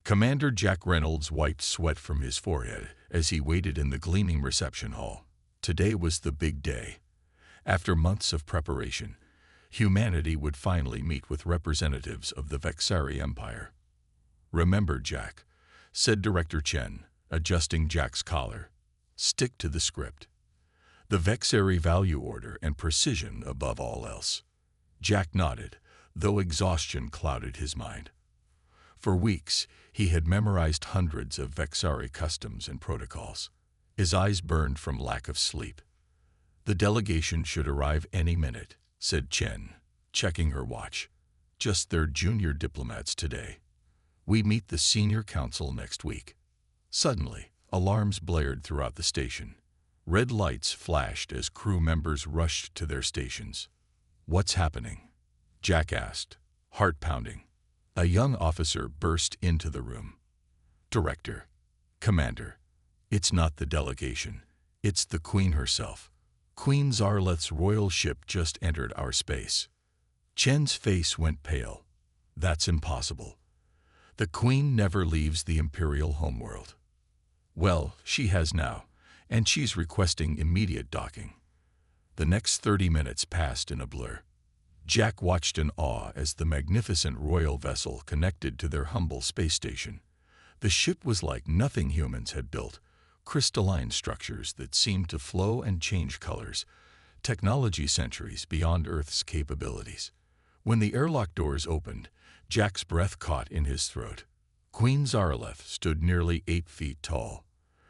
Commander Jack Reynolds wiped sweat from his forehead as he waited in the gleaming reception hall. Today was the big day. After months of preparation, humanity would finally meet with representatives of the Vexari Empire. "Remember, Jack," said Director Chen, adjusting Jack's collar. "Stick to the script. The Vexari value order and precision above all else." Jack nodded, though exhaustion clouded his mind. For weeks, he had memorized hundreds of Vexari customs and protocols. His eyes burned from lack of sleep. "The delegation should arrive any minute," said Chen, checking her watch. "Just their junior diplomats today. We meet the senior council next week." Suddenly, alarms blared throughout the station. Red lights flashed as crew members rushed to their stations. "What's happening?" Jack asked, heart pounding. A young officer burst into the room. "Director, Commander, it's not the delegation. It's the Queen herself. Queen Zarleth's royal ship just entered our space." Chen's face went pale. "That's impossible. The Queen never leaves the Imperial homeworld." "Well, she has now, and she's requesting immediate docking." The next 30 minutes passed in a blur. Jack watched in awe as the magnificent royal vessel connected to their humble space station. The ship was like nothing humans had built, crystalline structures that seemed to flow and change colors, technology centuries beyond Earth's capabilities. When the airlock doors opened, Jack's breath caught in his throat. Queen Zarleth stood nearly 8 feet tall.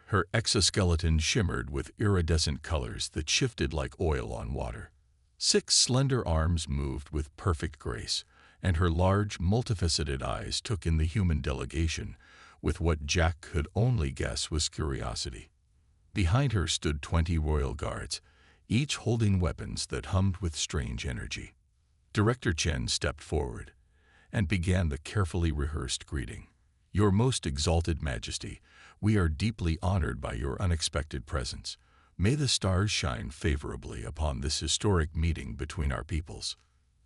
Her exoskeleton shimmered with iridescent colors that shifted like oil on water. 6 slender arms moved with perfect grace, and her large, multifaceted eyes took in the human delegation with what Jack could only guess was curiosity. Behind her stood 20 royal guards, each holding weapons that hummed with strange energy. Director Chen stepped forward and began the carefully rehearsed greeting. "Your most exalted Majesty, we are deeply honored by your unexpected presence. May the stars shine favorably upon this historic meeting between our peoples."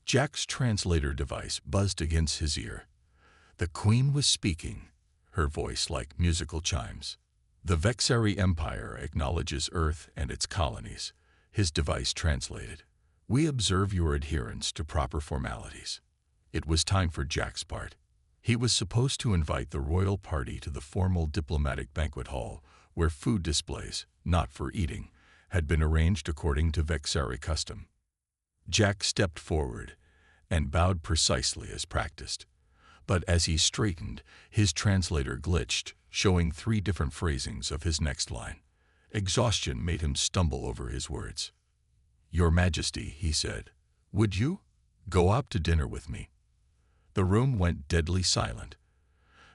Jack's translator device buzzed against his ear. The Queen was speaking, her voice like musical chimes. "The Vexari Empire acknowledges Earth and its colonies," his device translated. "We observe your adherence to proper formalities." It was time for Jack's part. He was supposed to invite the royal party to the formal diplomatic banquet hall, where food displays, not for eating, had been arranged according to Vexari custom. Jack stepped forward and bowed precisely as practiced. But as he straightened, his translator glitched, showing 3 different phrasings of his next line. Exhaustion made him stumble over his words. "Your Majesty," he said, "would you go out to dinner with me?" The room went deadly silent.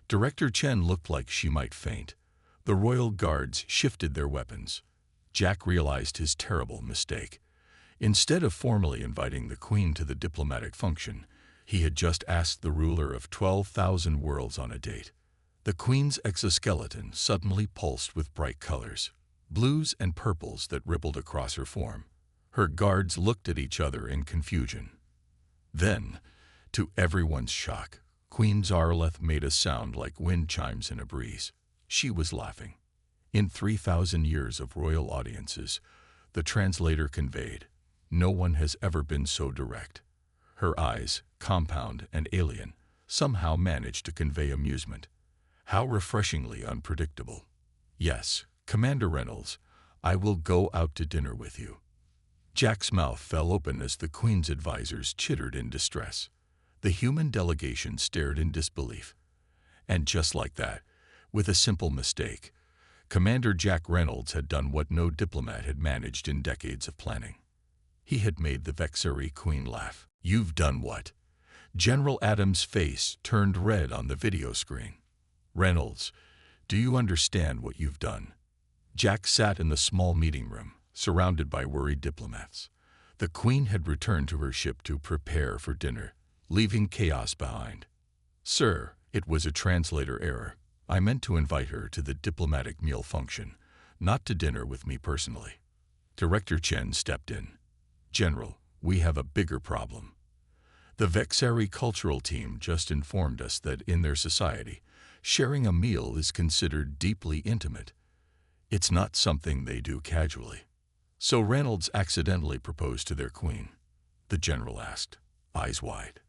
Director Chen looked like she might faint. The royal guards shifted their weapons. Jack realized his terrible mistake. Instead of formally inviting the Queen to the diplomatic function, he had just asked the ruler of 12,000 worlds on a date. The Queen's exoskeleton suddenly pulsed with bright colors, blues and purples that rippled across her form. Her guards looked at each other in confusion. Then, to everyone's shock, Queen Zarleth made a sound like wind chimes in a breeze. She was laughing. In 3,000 years of royal audiences, the translator conveyed, no one has ever been so direct. Her eyes, compound and alien, somehow managed to convey amusement. How refreshingly unpredictable. "Yes, Commander Reynolds, I will go out to dinner with you." Jack's mouth fell open as the Queen's advisors chittered in distress. The human delegation stared in disbelief. And just like that, with a simple mistake, Commander Jack Reynolds had done what no diplomat had managed in decades of planning. He had made the Vexari Queen laugh. "You've done what?" General Adams' face turned red on the video screen. "Reynolds, do you understand what you've done?" Jack sat in the small meeting room, surrounded by worried diplomats. The Queen had returned to her ship to prepare for dinner, leaving chaos behind. "Sir, it was a translator error. I meant to invite her to the diplomatic meal function, not to dinner with me personally." Director Chen stepped in. "General, we have a bigger problem. The Vexari cultural team just informed us that in their society, Sharing a meal is considered deeply intimate. It's not something they do casually. So Reynolds accidentally proposed to their queen? The general asked, eyes wide.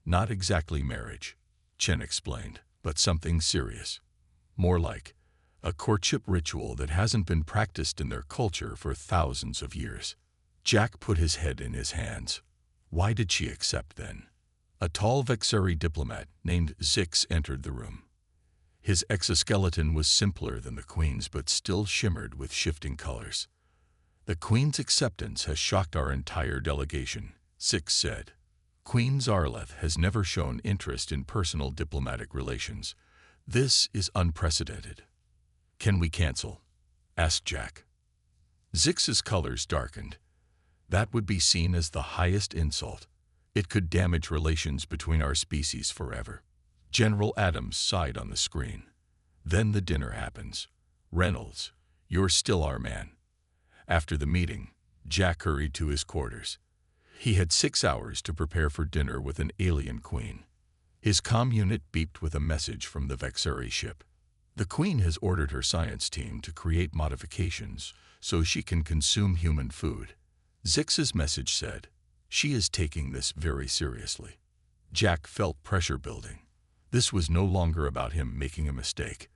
Not exactly marriage, Chen explained, but something serious. More like a courtship ritual that hasn't been practiced in their culture for thousands of years. Jack put his head in his hands. Why did she accept then? A tall Vexari diplomat named Zix entered the room. His exoskeleton was simpler than the queen's but still shimmered with shifting colors. The queen's acceptance has shocked our entire delegation, Zix said. Queen Zarleth has never shown interest in personal diplomatic relations. This is unprecedented. Can we cancel? Asked Jack. Zix's colors darkened. That would be seen as the highest insult. It could damage relations between our species forever. General Adams sighed on the screen. Then the dinner happens. Reynolds, you're still our man. After the meeting, Jack hurried to his quarters. He had 6 hours to prepare for dinner with an alien queen. His comm unit beeped with a message from the Vexari ship. The queen has ordered her science team to create modifications so she can consume human food. Zix's message said, she is taking this very seriously. Jack felt pressure building. This was no longer about him making a mistake.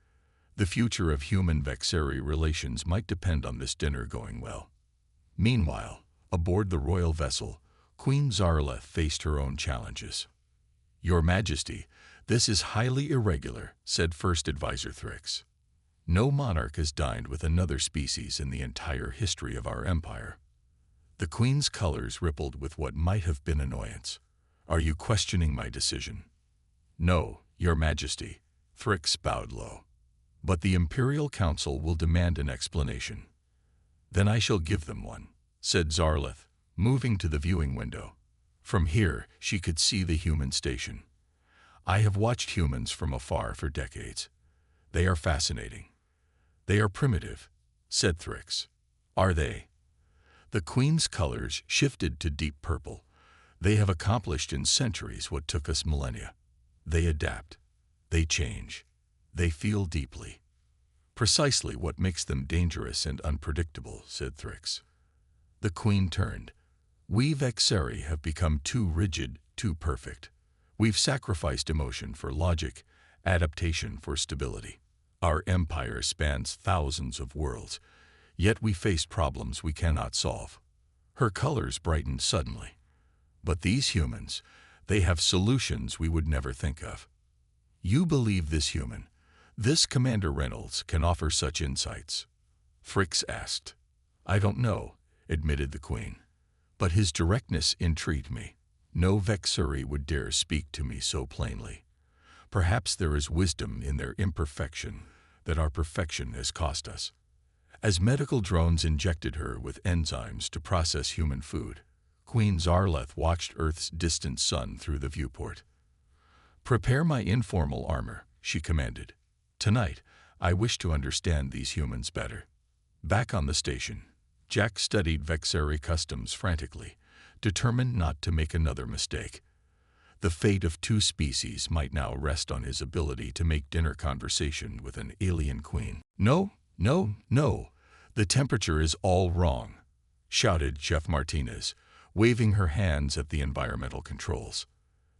The future of human-Vexari relations might depend on this dinner going well. Meanwhile, aboard the royal vessel, Queen Zarleth faced her own challenges. Your Majesty, this is highly irregular, said First Advisor Thrix. No monarch has dined with another species in the entire history of our empire. The Queen's colors rippled with what might have been annoyance. Are you questioning my decision? No, Your Majesty, Thrix bowed low. But the Imperial Council will demand an explanation. Then I shall give them one, said Zarleth, moving to the viewing window. From here, she could see the human station. I have watched humans from afar for decades. They are fascinating. They are primitive, said Thrix. Are they? The Queen's colors shifted to deep purple. They have accomplished in centuries what took us millennia. They adapt. They change. They feel deeply. Precisely what makes them dangerous and unpredictable, said Thrix. The Queen turned. We Vexari have become too rigid, too perfect. We've sacrificed emotion for logic, adaptation for stability. Our empire spans thousands of worlds, yet we face problems we cannot solve. Her colors brightened suddenly. But these humans, they have solutions we would never think of. You believe this human, this Commander Reynolds, can offer such insights? Thrix asked. I don't know, admitted the Queen. But his directness intrigued me. No Vexari would dare speak to me so plainly. Perhaps there is wisdom in their imperfection that our perfection has cost us. As medical drones injected her with enzymes to process human food, Queen Zarleth watched Earth's distant sun through the viewport. Prepare my informal armor, she commanded. Tonight, I wish to understand these humans better. Back on the station, Jack studied Vexari customs frantically, determined not to make another mistake. The fate of 2 species might now rest on his ability to make dinner conversation with an alien queen. No, no, no, the temperature is all wrong, shouted Chef Martinez, waving her hands at the environmental controls.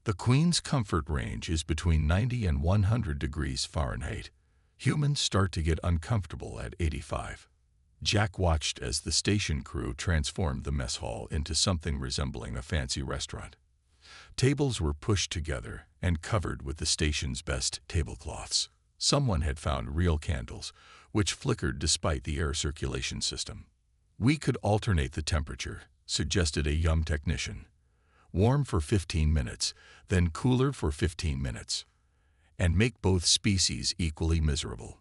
The Queen's comfort range is between 90 and 100 degrees Fahrenheit. Humans start to get uncomfortable at 85. Jack watched as the station crew transformed the mess hall into something resembling a fancy restaurant. Tables were pushed together and covered with the station's best tablecloths. Someone had found real candles, which flickered despite the air circulation system. We could alternate the temperature, suggested a young technician. Warm for 15 minutes, then cooler for 15 minutes. And make both species equally miserable.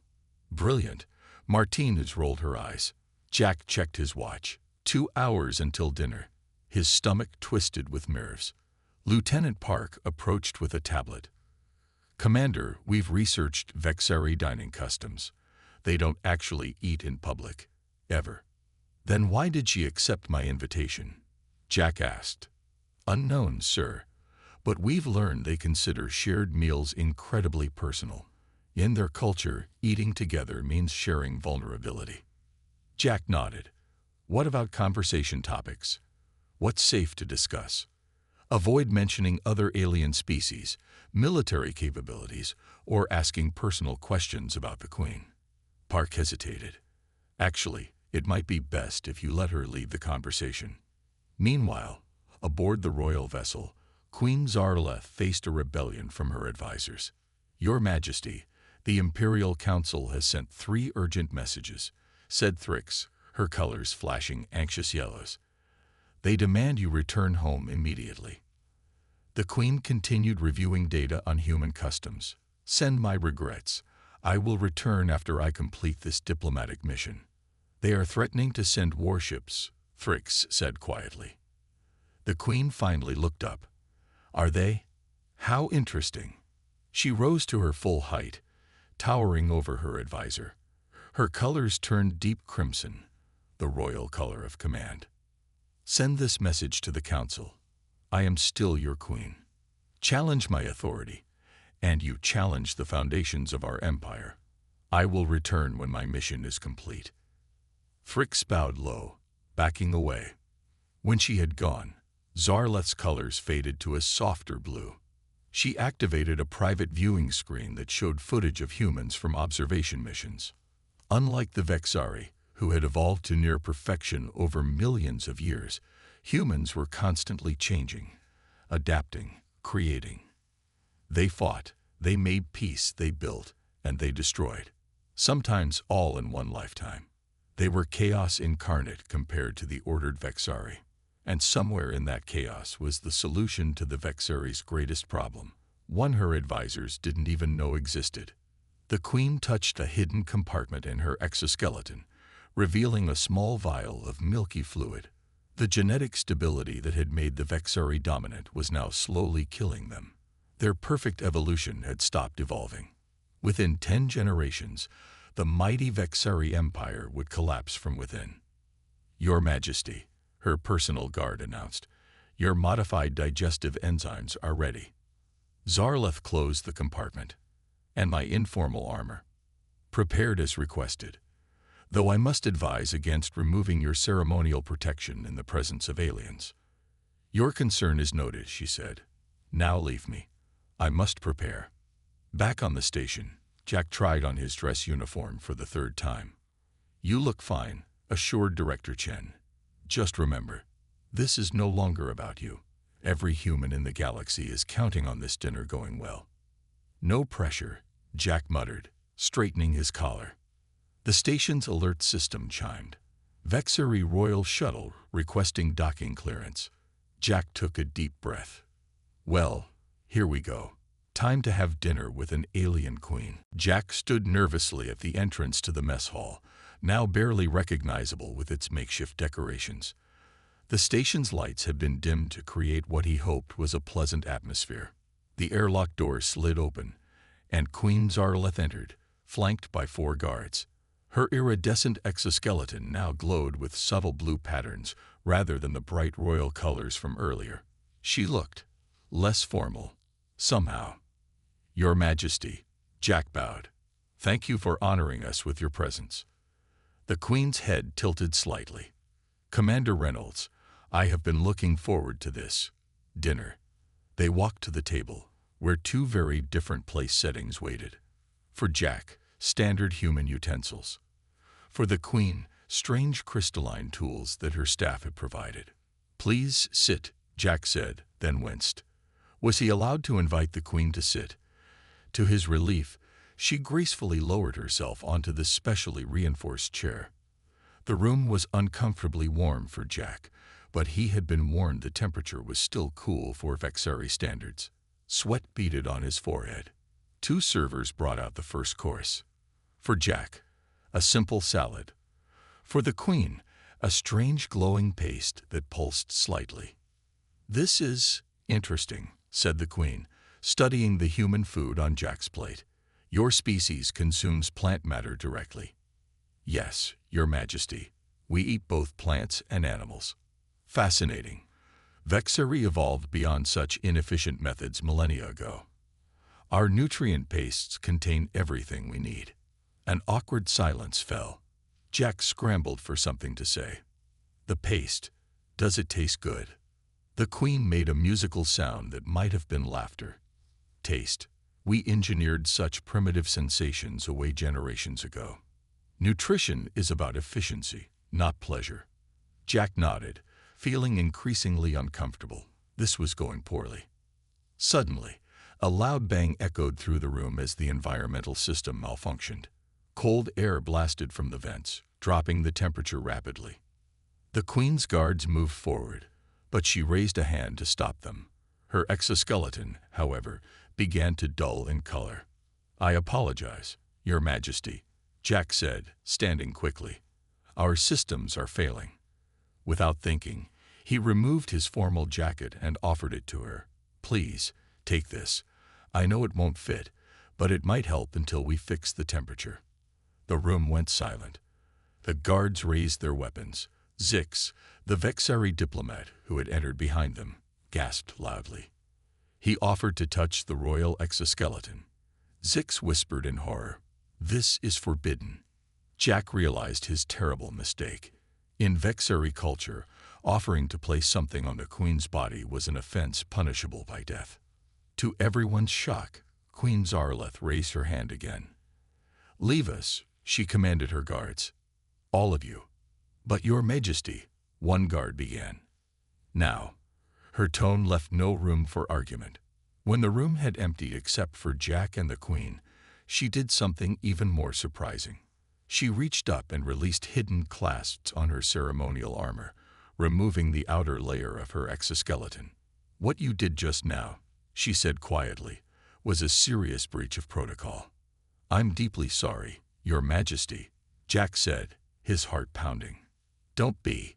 Brilliant. Martinez rolled her eyes. Jack checked his watch. 2 hours until dinner. His stomach twisted with nerves. Lieutenant Park approached with a tablet. Commander, we've researched Vexari dining customs. They don't actually eat in public. Ever. Then why did she accept my invitation? Jack asked. Unknown, sir. But we've learned they consider shared meals incredibly personal. In their culture, eating together means sharing vulnerability. Jack nodded. What about conversation topics? What's safe to discuss? Avoid mentioning other alien species, military capabilities, or asking personal questions about the Queen. Park hesitated. Actually, it might be best if you let her lead the conversation. Meanwhile, aboard the royal vessel, Queen Zarleth faced a rebellion from her advisors. Your Majesty, the Imperial Council has sent 3 urgent messages, said Thrix, her colors flashing anxious yellows. They demand you return home immediately. The Queen continued reviewing data on human customs. Send my regrets. I will return after I complete this diplomatic mission. They are threatening to send warships, Thrix said quietly. The Queen finally looked up. Are they? How interesting. She rose to her full height, towering over her advisor. Her colors turned deep crimson, the royal color of command. Send this message to the council. I am still your queen. Challenge my authority, and you challenge the foundations of our empire. I will return when my mission is complete. Thrix bowed low, backing away. When she had gone, Zarleth's colors faded to a softer blue. She activated a private viewing screen that showed footage of humans from observation missions. Unlike the Vexari, who had evolved to near perfection over millions of years, humans were constantly changing, adapting, creating. They fought, they made peace, they built, and they destroyed. Sometimes all in one lifetime. They were chaos incarnate compared to the ordered Vexari. And somewhere in that chaos was the solution to the Vexari's greatest problem, one her advisors didn't even know existed. The Queen touched a hidden compartment in her exoskeleton, revealing a small vial of milky fluid. The genetic stability that had made the Vexari dominant was now slowly killing them. Their perfect evolution had stopped evolving. Within 10 generations, the mighty Vexari Empire would collapse from within. Your Majesty, her personal guard announced, your modified digestive enzymes are ready. Zarleth closed the compartment. And my informal armor. Prepared as requested. Though I must advise against removing your ceremonial protection in the presence of aliens. Your concern is noted, she said. Now leave me. I must prepare. Back on the station, Jack tried on his dress uniform for the 3rd time. You look fine, assured Director Chen. Just remember, this is no longer about you. Every human in the galaxy is counting on this dinner going well. No pressure, Jack muttered, straightening his collar. The station's alert system chimed. Vexari Royal Shuttle requesting docking clearance. Jack took a deep breath. Well, here we go. Time to have dinner with an alien queen. Jack stood nervously at the entrance to the mess hall, now barely recognizable with its makeshift decorations. The station's lights had been dimmed to create what he hoped was a pleasant atmosphere. The airlock door slid open, and Queen Zarleth entered, flanked by 4 guards. Her iridescent exoskeleton now glowed with subtle blue patterns rather than the bright royal colors from earlier. She looked less formal, somehow. Your Majesty, Jack bowed. Thank you for honoring us with your presence. The Queen's head tilted slightly. Commander Reynolds, I have been looking forward to this dinner. They walked to the table, where 2 very different place settings waited. For Jack, standard human utensils. For the Queen, strange crystalline tools that her staff had provided. Please sit, Jack said, then winced. Was he allowed to invite the Queen to sit? To his relief, she gracefully lowered herself onto the specially reinforced chair. The room was uncomfortably warm for Jack, but he had been warned the temperature was still cool for Vexari standards. Sweat beaded on his forehead. 2 servers brought out the first course. For Jack, a simple salad. For the Queen, a strange glowing paste that pulsed slightly. This is interesting, said the Queen, studying the human food on Jack's plate. Your species consumes plant matter directly. Yes, Your Majesty, we eat both plants and animals. Fascinating. Vexari evolved beyond such inefficient methods millennia ago. Our nutrient pastes contain everything we need. An awkward silence fell. Jack scrambled for something to say. The paste. Does it taste good? The Queen made a musical sound that might have been laughter. Taste. We engineered such primitive sensations away generations ago. Nutrition is about efficiency, not pleasure. Jack nodded, feeling increasingly uncomfortable. This was going poorly. Suddenly, a loud bang echoed through the room as the environmental system malfunctioned. Cold air blasted from the vents, dropping the temperature rapidly. The Queen's guards moved forward, but she raised a hand to stop them. Her exoskeleton, however, began to dull in color. "I apologize, Your Majesty," Jack said, standing quickly. "Our systems are failing." Without thinking, he removed his formal jacket and offered it to her. "Please, take this. I know it won't fit, but it might help until we fix the temperature." The room went silent. The guards raised their weapons. Zix, the Vexari diplomat who had entered behind them, gasped loudly. He offered to touch the royal exoskeleton. Zix whispered in horror, "This is forbidden." Jack realized his terrible mistake. In Vexari culture, offering to place something on the Queen's body was an offense punishable by death. To everyone's shock, Queen Zarleth raised her hand again. "Leave us," she commanded her guards. "All of you." "But Your Majesty," one guard began. Now, her tone left no room for argument. When the room had emptied except for Jack and the Queen, she did something even more surprising. She reached up and released hidden clasps on her ceremonial armor, removing the outer layer of her exoskeleton. "What you did just now," she said quietly, "was a serious breach of protocol." "I'm deeply sorry, Your Majesty," Jack said, his heart pounding. "Don't be."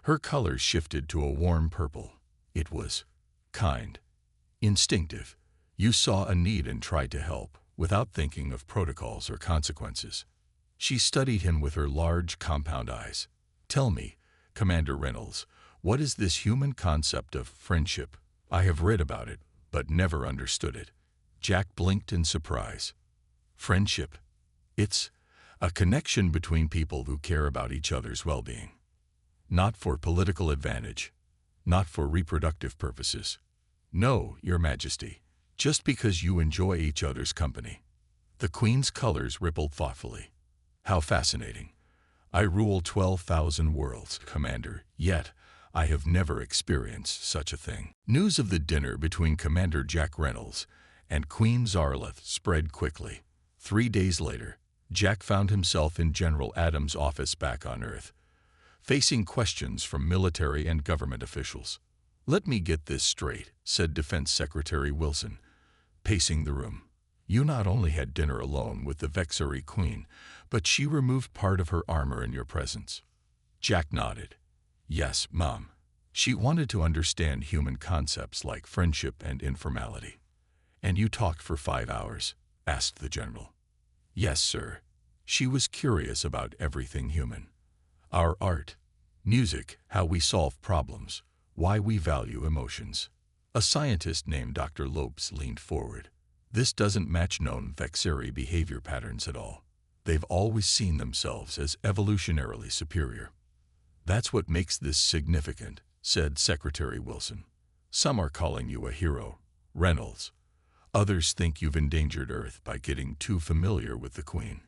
Her color shifted to a warm purple. It was kind, instinctive. You saw a need and tried to help, without thinking of protocols or consequences. She studied him with her large, compound eyes. "Tell me, Commander Reynolds, what is this human concept of friendship? I have read about it, but never understood it." Jack blinked in surprise. "Friendship? It's a connection between people who care about each other's well-being. Not for political advantage, not for reproductive purposes. No, Your Majesty, just because you enjoy each other's company." The Queen's colors rippled thoughtfully. "How fascinating. I rule 12,000 worlds, Commander, yet I have never experienced such a thing." News of the dinner between Commander Jack Reynolds and Queen Zarleth spread quickly. 3 days later, Jack found himself in General Adams' office back on Earth, facing questions from military and government officials. "Let me get this straight," said Defense Secretary Wilson, pacing the room. "You not only had dinner alone with the Vexari Queen, but she removed part of her armor in your presence." Jack nodded. "Yes, Mom. She wanted to understand human concepts like friendship and informality." "And you talked for 5 hours?" asked the general. "Yes, sir. She was curious about everything human. Our art, music, how we solve problems, why we value emotions." A scientist named Dr. Lopes leaned forward. "This doesn't match known Vexari behavior patterns at all. They've always seen themselves as evolutionarily superior." "That's what makes this significant," said Secretary Wilson. "Some are calling you a hero, Reynolds. Others think you've endangered Earth by getting too familiar with the Queen."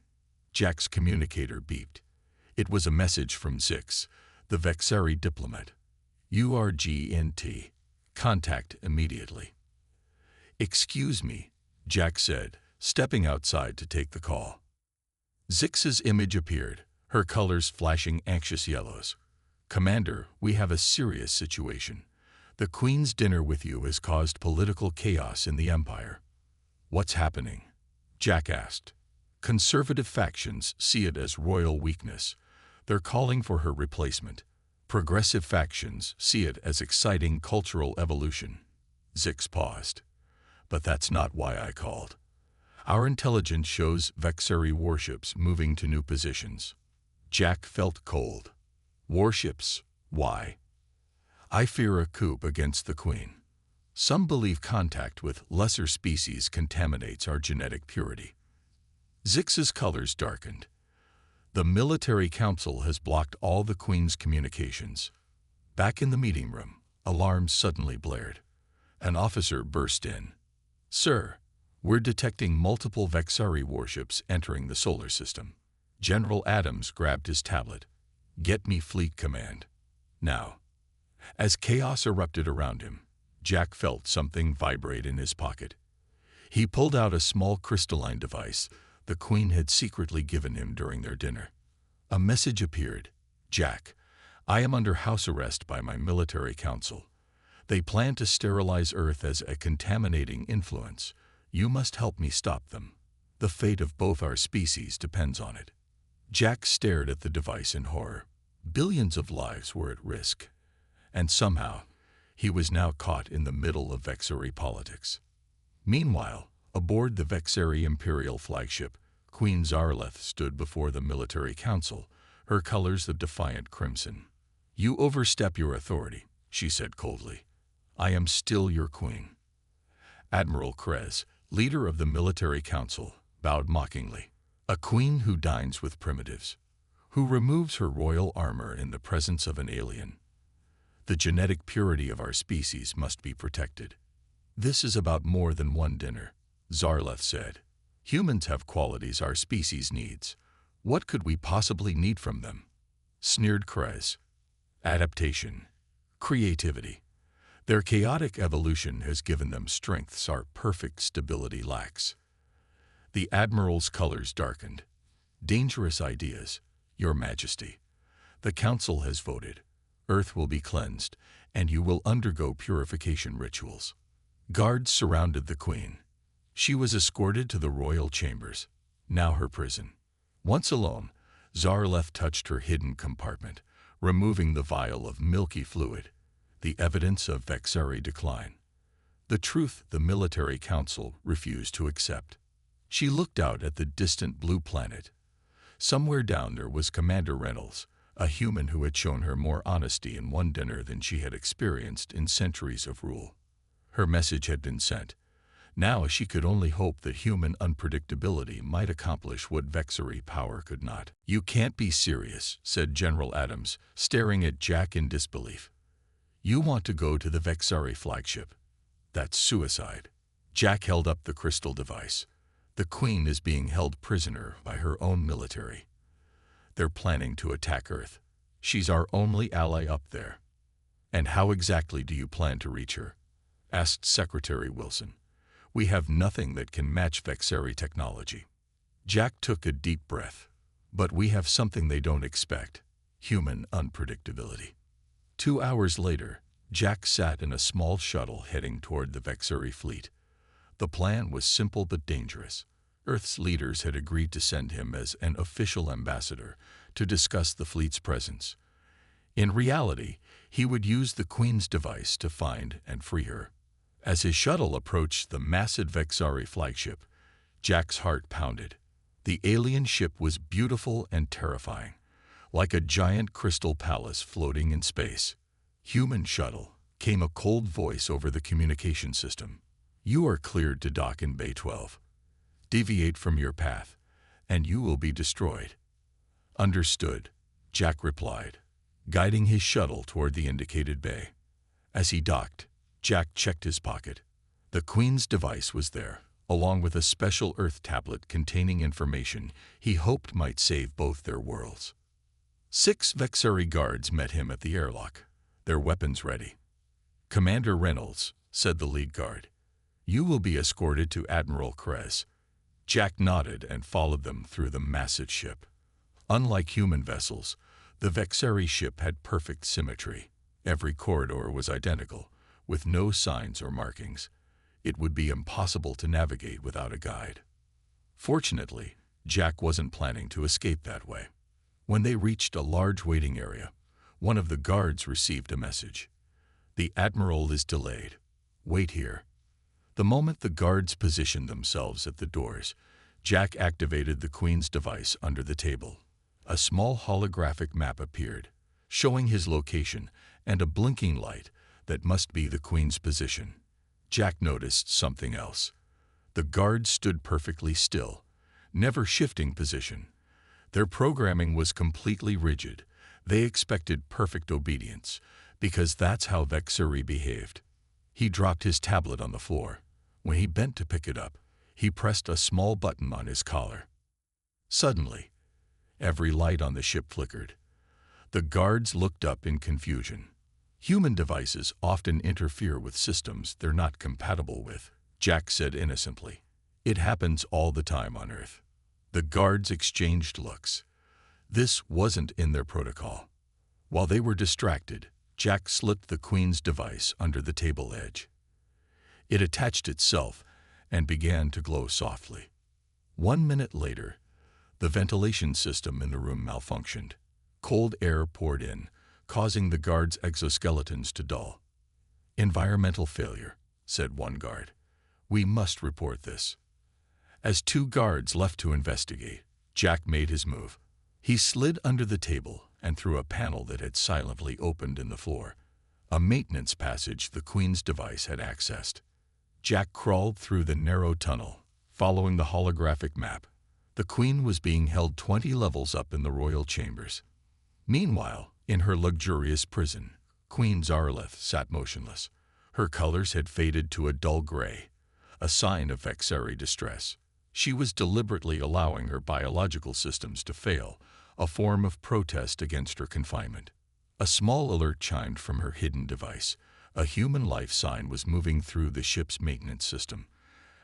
Jack's communicator beeped. It was a message from Zix, the Vexari diplomat. "URGNT. Contact immediately." "Excuse me," Jack said, stepping outside to take the call. Zix's image appeared, her colors flashing anxious yellows. "Commander, we have a serious situation. The Queen's dinner with you has caused political chaos in the Empire." "What's happening?" Jack asked. "Conservative factions see it as royal weakness. They're calling for her replacement. Progressive factions see it as exciting cultural evolution." Zix paused. "But that's not why I called. Our intelligence shows Vexari warships moving to new positions." Jack felt cold. "Warships? Why?" "I fear a coup against the Queen." Some believe contact with lesser species contaminates our genetic purity. Zix's colors darkened. The military council has blocked all the Queen's communications. Back in the meeting room, alarms suddenly blared. An officer burst in. "Sir, we're detecting multiple Vexari warships entering the solar system." General Adams grabbed his tablet. "Get me fleet command. Now." As chaos erupted around him, Jack felt something vibrate in his pocket. He pulled out a small crystalline device the Queen had secretly given him during their dinner. A message appeared. "Jack, I am under house arrest by my military council. They plan to sterilize Earth as a contaminating influence. You must help me stop them. The fate of both our species depends on it." Jack stared at the device in horror. Billions of lives were at risk. And somehow, he was now caught in the middle of Vexari politics. Meanwhile, aboard the Vexari Imperial flagship, Queen Zarleth stood before the military council, her colors of defiant crimson. "You overstep your authority," she said coldly. "I am still your queen." Admiral Krez, leader of the military council, bowed mockingly. "A queen who dines with primitives, who removes her royal armor in the presence of an alien. The genetic purity of our species must be protected." "This is about more than one dinner," Zarleth said. "Humans have qualities our species needs. What could we possibly need from them?" Sneered Krez. "Adaptation. Creativity. Their chaotic evolution has given them strengths our perfect stability lacks." The Admiral's colors darkened. "Dangerous ideas, Your Majesty. The Council has voted. Earth will be cleansed, and you will undergo purification rituals." Guards surrounded the Queen. She was escorted to the royal chambers, now her prison. Once alone, Zarleth touched her hidden compartment, removing the vial of milky fluid, the evidence of Vexari decline. The truth the military council refused to accept. She looked out at the distant blue planet. Somewhere down there was Commander Reynolds, a human who had shown her more honesty in one dinner than she had experienced in centuries of rule. Her message had been sent. Now she could only hope that human unpredictability might accomplish what Vexari power could not. "You can't be serious," said General Adams, staring at Jack in disbelief. "You want to go to the Vexari flagship. That's suicide." Jack held up the crystal device. "The Queen is being held prisoner by her own military. They're planning to attack Earth. She's our only ally up there." "And how exactly do you plan to reach her?" asked Secretary Wilson. "We have nothing that can match Vexari technology." Jack took a deep breath. "But we have something they don't expect: human unpredictability." 2 hours later, Jack sat in a small shuttle heading toward the Vexari fleet. The plan was simple but dangerous. Earth's leaders had agreed to send him as an official ambassador to discuss the fleet's presence. In reality, he would use the Queen's device to find and free her. As his shuttle approached the massive Vexari flagship, Jack's heart pounded. The alien ship was beautiful and terrifying, like a giant crystal palace floating in space. "Human shuttle," came a cold voice over the communication system. "You are cleared to dock in Bay 12. Deviate from your path, and you will be destroyed." "Understood," Jack replied, guiding his shuttle toward the indicated bay. As he docked, Jack checked his pocket. The Queen's device was there, along with a special Earth tablet containing information he hoped might save both their worlds. 6 Vexari guards met him at the airlock, their weapons ready. "Commander Reynolds," said the lead guard, "you will be escorted to Admiral Krez." Jack nodded and followed them through the massive ship. Unlike human vessels, the Vexari ship had perfect symmetry. Every corridor was identical, with no signs or markings. It would be impossible to navigate without a guide. Fortunately, Jack wasn't planning to escape that way. When they reached a large waiting area, one of the guards received a message. "The Admiral is delayed. Wait here." The moment the guards positioned themselves at the doors, Jack activated the Queen's device under the table. A small holographic map appeared, showing his location and a blinking light that must be the Queen's position. Jack noticed something else. The guards stood perfectly still, never shifting position. Their programming was completely rigid. They expected perfect obedience, because that's how Vexari behaved. He dropped his tablet on the floor. When he bent to pick it up, he pressed a small button on his collar. Suddenly, every light on the ship flickered. The guards looked up in confusion. Human devices often interfere with systems they're not compatible with, Jack said innocently. It happens all the time on Earth. The guards exchanged looks. This wasn't in their protocol. While they were distracted, Jack slipped the Queen's device under the table edge. It attached itself and began to glow softly. 1 minute later, the ventilation system in the room malfunctioned. Cold air poured in, causing the guards' exoskeletons to dull. "Environmental failure," said one guard. "We must report this." As 2 guards left to investigate, Jack made his move. He slid under the table and through a panel that had silently opened in the floor, a maintenance passage the Queen's device had accessed. Jack crawled through the narrow tunnel, following the holographic map. The Queen was being held 20 levels up in the royal chambers. Meanwhile, in her luxurious prison, Queen Zarleth sat motionless. Her colors had faded to a dull gray, a sign of Vexari distress. She was deliberately allowing her biological systems to fail, a form of protest against her confinement. A small alert chimed from her hidden device. A human life sign was moving through the ship's maintenance system.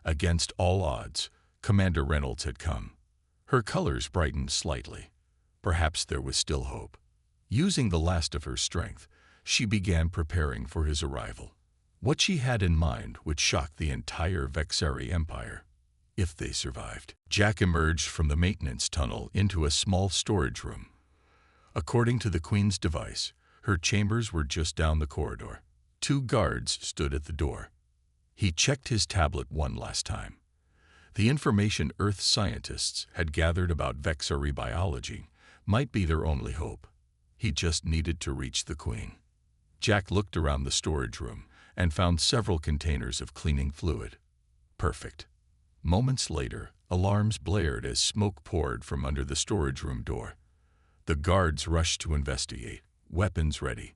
Against all odds, Commander Reynolds had come. Her colors brightened slightly. Perhaps there was still hope. Using the last of her strength, she began preparing for his arrival. What she had in mind would shock the entire Vexari Empire, if they survived. Jack emerged from the maintenance tunnel into a small storage room. According to the Queen's device, her chambers were just down the corridor. 2 guards stood at the door. He checked his tablet one last time. The information Earth scientists had gathered about Vexari biology might be their only hope. He just needed to reach the Queen. Jack looked around the storage room and found several containers of cleaning fluid. Perfect. Moments later, alarms blared as smoke poured from under the storage room door. The guards rushed to investigate, weapons ready.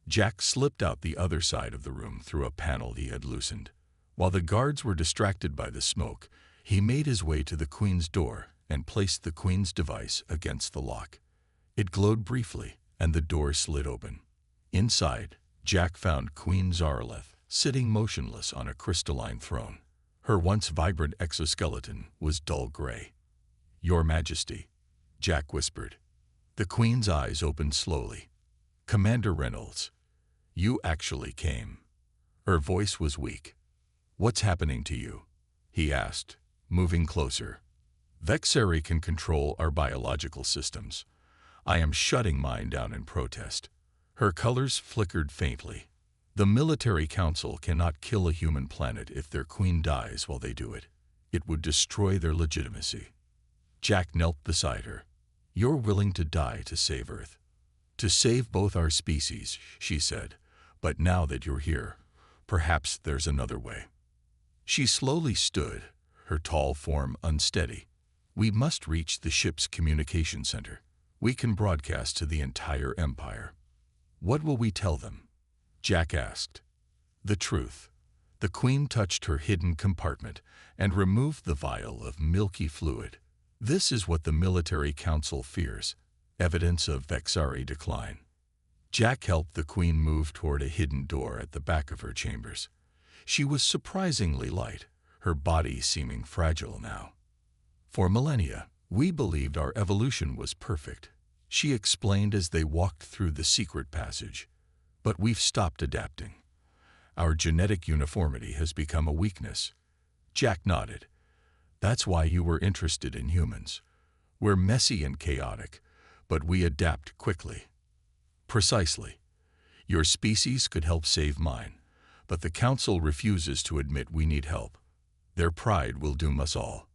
Jack slipped out the other side of the room through a panel he had loosened. While the guards were distracted by the smoke, he made his way to the Queen's door and placed the Queen's device against the lock. It glowed briefly, and the door slid open. Inside, Jack found Queen Zarleth sitting motionless on a crystalline throne. Her once vibrant exoskeleton was dull gray. "Your Majesty," Jack whispered. The Queen's eyes opened slowly. "Commander Reynolds, you actually came." Her voice was weak. "What's happening to you?" he asked, moving closer. "Vexari can control our biological systems. I am shutting mine down in protest." Her colors flickered faintly. "The military council cannot kill a human planet if their queen dies while they do it. It would destroy their legitimacy." Jack knelt beside her. "You're willing to die to save Earth." "To save both our species," she said. "But now that you're here, perhaps there's another way." She slowly stood, her tall form unsteady. "We must reach the ship's communication center. We can broadcast to the entire Empire." "What will we tell them?" Jack asked. "The truth." The Queen touched her hidden compartment and removed the vial of milky fluid. "This is what the military council fears, evidence of Vexari decline." Jack helped the Queen move toward a hidden door at the back of her chambers. She was surprisingly light, her body seeming fragile now. "For millennia, we believed our evolution was perfect," she explained as they walked through the secret passage. "But we've stopped adapting. Our genetic uniformity has become a weakness." Jack nodded. "That's why you were interested in humans. We're messy and chaotic, but we adapt quickly." "Precisely. Your species could help save mine, but the Council refuses to admit we need help. Their pride will doom us all."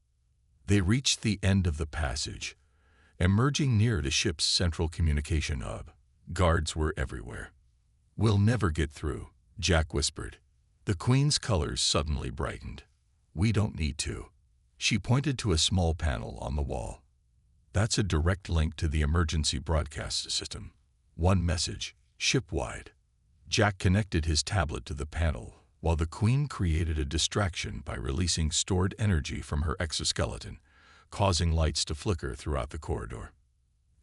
They reached the end of the passage. Emerging near the ship's central communication hub, guards were everywhere. "We'll never get through," Jack whispered. The Queen's colors suddenly brightened. "We don't need to." She pointed to a small panel on the wall. "That's a direct link to the emergency broadcast system. One message, ship-wide." Jack connected his tablet to the panel, while the Queen created a distraction by releasing stored energy from her exoskeleton, causing lights to flicker throughout the corridor.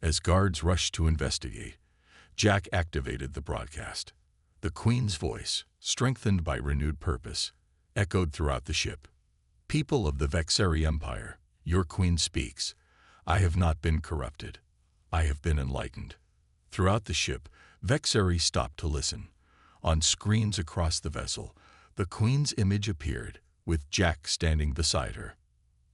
As guards rushed to investigate, Jack activated the broadcast. The Queen's voice, strengthened by renewed purpose, echoed throughout the ship. "People of the Vexeri Empire, your Queen speaks. I have not been corrupted. I have been enlightened." Throughout the ship, Vexeri stopped to listen. On screens across the vessel, the Queen's image appeared, with Jack standing beside her.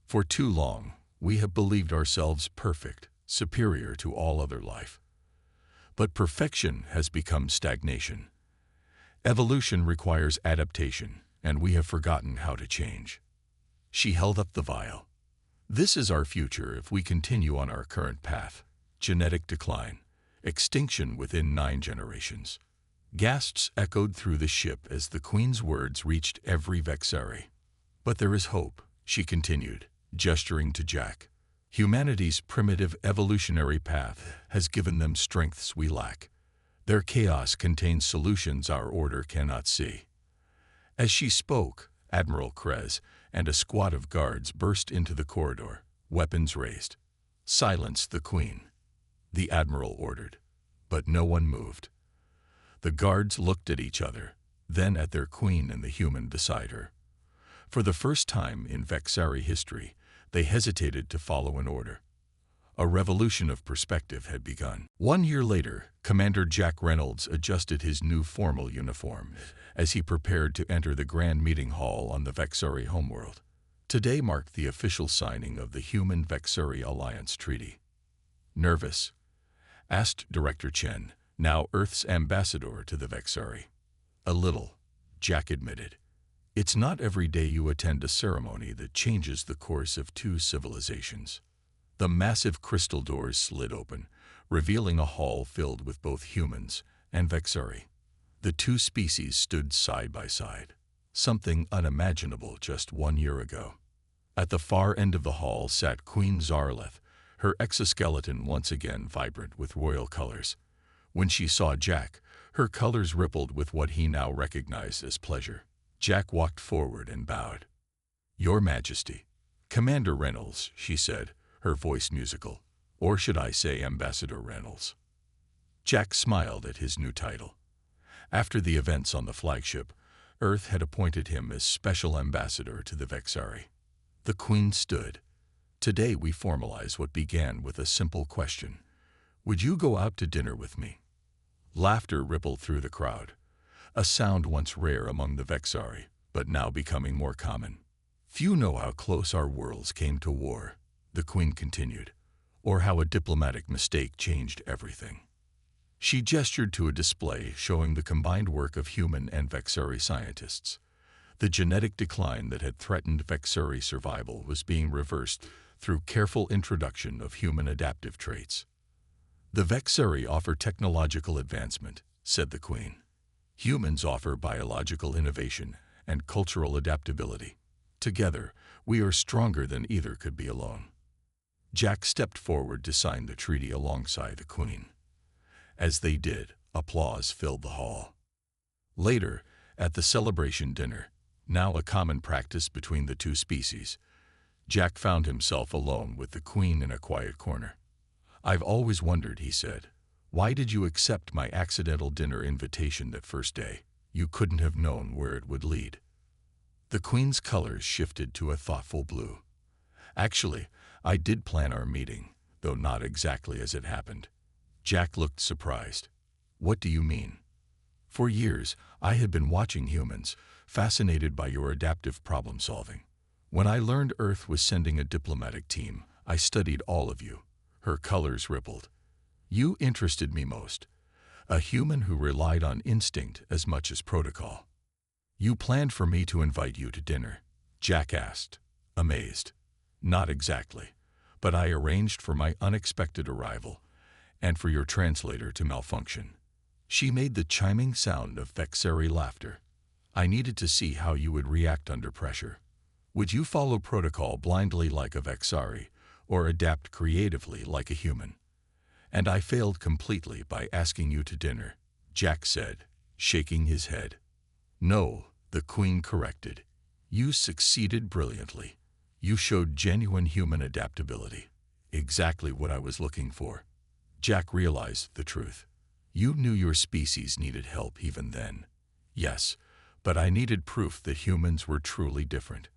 "For too long, we have believed ourselves perfect, superior to all other life. But perfection has become stagnation. Evolution requires adaptation, and we have forgotten how to change." She held up the vial. "This is our future if we continue on our current path. Genetic decline, extinction within 9 generations." Gasps echoed through the ship as the Queen's words reached every Vexeri. "But there is hope," she continued, gesturing to Jack. "Humanity's primitive evolutionary path has given them strengths we lack. Their chaos contains solutions our order cannot see." As she spoke, Admiral Krez and a squad of guards burst into the corridor, weapons raised. "Silence the Queen," the Admiral ordered, but no one moved. The guards looked at each other, then at their Queen and the human beside her. For the first time in Vexeri history, they hesitated to follow an order. A revolution of perspective had begun. 1 year later, Commander Jack Reynolds adjusted his new formal uniform as he prepared to enter the grand meeting hall on the Vexeri homeworld. Today marked the official signing of the Human-Vexeri Alliance Treaty. "Nervous?" asked Director Chen, now Earth's ambassador to the Vexeri. "A little," Jack admitted. "It's not every day you attend a ceremony that changes the course of 2 civilizations." The massive crystal doors slid open, revealing a hall filled with both humans and Vexeri. The 2 species stood side by side, something unimaginable just 1 year ago. At the far end of the hall sat Queen Zarleth, her exoskeleton once again vibrant with royal colors. When she saw Jack, her colors rippled with what he now recognized as pleasure. Jack walked forward and bowed. "Your Majesty." "Commander Reynolds," she said, her voice musical. "Or should I say Ambassador Reynolds?" Jack smiled at his new title. After the events on the flagship, Earth had appointed him as Special Ambassador to the Vexeri. The Queen stood. "Today we formalize what began with a simple question. Would you go out to dinner with me?" Laughter rippled through the crowd, a sound once rare among the Vexari, but now becoming more common. "Few know how close our worlds came to war," the Queen continued, "or how a diplomatic mistake changed everything." She gestured to a display showing the combined work of human and Vexeri scientists. The genetic decline that had threatened Vexeri survival was being reversed through careful introduction of human adaptive traits. "The Vexeri offer technological advancement," said the Queen. "Humans offer biological innovation and cultural adaptability. Together, we are stronger than either could be alone." Jack stepped forward to sign the treaty alongside the Queen. As they did, applause filled the hall. Later, at the celebration dinner, now a common practice between the 2 species, Jack found himself alone with the Queen in a quiet corner. "I've always wondered," he said, "why did you accept my accidental dinner invitation that first day? You couldn't have known where it would lead." The Queen's colors shifted to a thoughtful blue. "Actually, I did plan our meeting, though not exactly as it happened." Jack looked surprised. "What do you mean?" "For years, I had been watching humans, fascinated by your adaptive problem-solving. When I learned Earth was sending a diplomatic team, I studied all of you." Her colors rippled. "You interested me most. A human who relied on instinct as much as protocol." "You planned for me to invite you to dinner?" Jack asked, amazed. "Not exactly, but I arranged for my unexpected arrival and for your translator to malfunction." She made the chiming sound of Vexeri laughter. I needed to see how you would react under pressure. Would you follow protocol blindly like a Vexari, or adapt creatively like a human? And I failed completely by asking you to dinner, Jack said, shaking his head. No, the Queen corrected. You succeeded brilliantly. You showed genuine human adaptability. Exactly what I was looking for. Jack realized the truth. You knew your species needed help even then. Yes, but I needed proof that humans were truly different.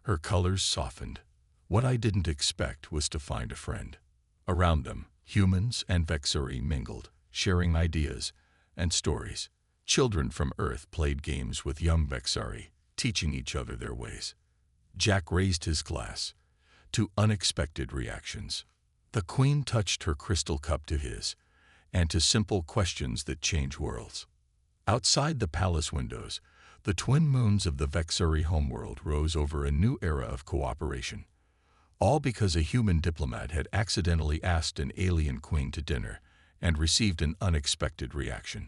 Her colors softened. What I didn't expect was to find a friend. Around them, humans and Vexari mingled, sharing ideas and stories. Children from Earth played games with young Vexari, teaching each other their ways. Jack raised his glass to unexpected reactions. The Queen touched her crystal cup to his, and to simple questions that change worlds. Outside the palace windows, the twin moons of the Vexari homeworld rose over a new era of cooperation. All because a human diplomat had accidentally asked an alien queen to dinner and received an unexpected reaction.